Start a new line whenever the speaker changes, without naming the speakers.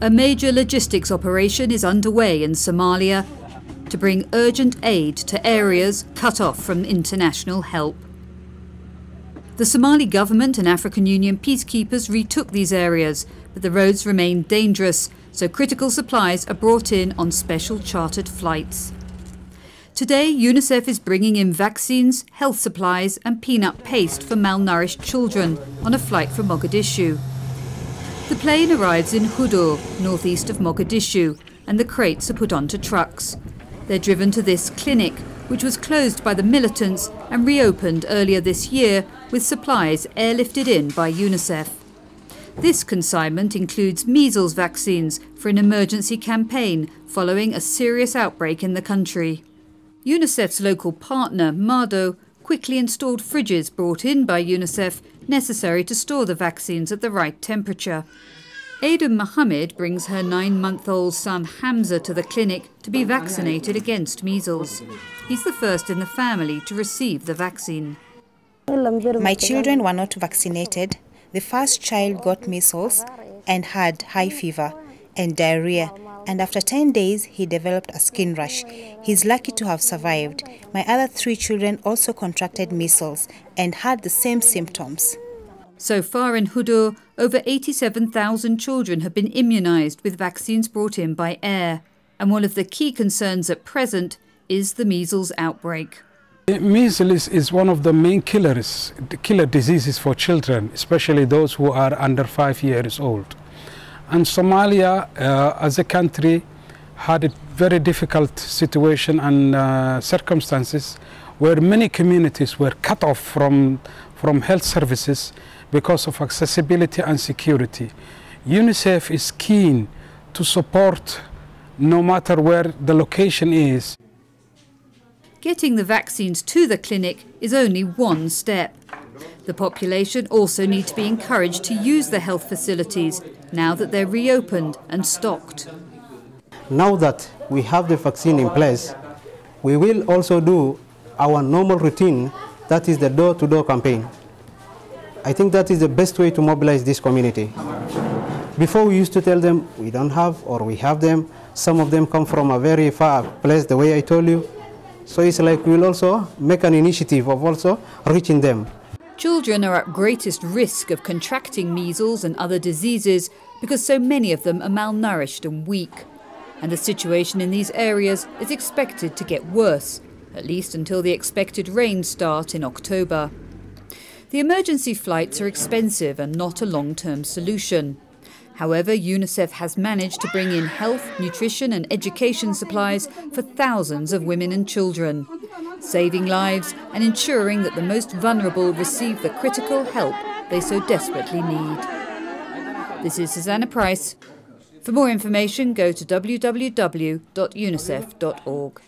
A major logistics operation is underway in Somalia to bring urgent aid to areas cut off from international help. The Somali government and African Union peacekeepers retook these areas, but the roads remain dangerous, so critical supplies are brought in on special chartered flights. Today, UNICEF is bringing in vaccines, health supplies and peanut paste for malnourished children on a flight from Mogadishu. The plane arrives in Hudur, northeast of Mogadishu, and the crates are put onto trucks. They're driven to this clinic, which was closed by the militants and reopened earlier this year with supplies airlifted in by UNICEF. This consignment includes measles vaccines for an emergency campaign following a serious outbreak in the country. UNICEF's local partner, Mado, quickly installed fridges brought in by UNICEF necessary to store the vaccines at the right temperature. Aida Mohammed brings her 9-month-old son Hamza to the clinic to be vaccinated against measles. He's the first in the family to receive the vaccine.
My children were not vaccinated. The first child got measles and had high fever and diarrhea, and after 10 days he developed a skin rash. He's lucky to have survived. My other 3 children also contracted measles and had the same symptoms.
So far in Hudur, over 87,000 children have been immunised with vaccines brought in by air. And one of the key concerns at present is the measles outbreak.
Measles is one of the main killer diseases for children, especially those who are under 5 years old. And Somalia, as a country, had a very difficult situation and circumstances where many communities were cut off from health services because of accessibility and security. UNICEF is keen to support no matter where the location is.
Getting the vaccines to the clinic is only one step. The population also need to be encouraged to use the health facilities now that they're reopened and stocked.
Now that we have the vaccine in place, we will also do our normal routine, that is the door-to-door campaign. I think that is the best way to mobilize this community. Before we used to tell them we don't have or we have them. Some of them come from a very far place, the way I told you. So it's like we'll also make an initiative of also reaching them.
Children are at greatest risk of contracting measles and other diseases because so many of them are malnourished and weak. And the situation in these areas is expected to get worse, at least until the expected rains start in October. The emergency flights are expensive and not a long-term solution. However, UNICEF has managed to bring in health, nutrition and education supplies for thousands of women and children, saving lives and ensuring that the most vulnerable receive the critical help they so desperately need. This is Susanna Price. For more information, go to www.unicef.org.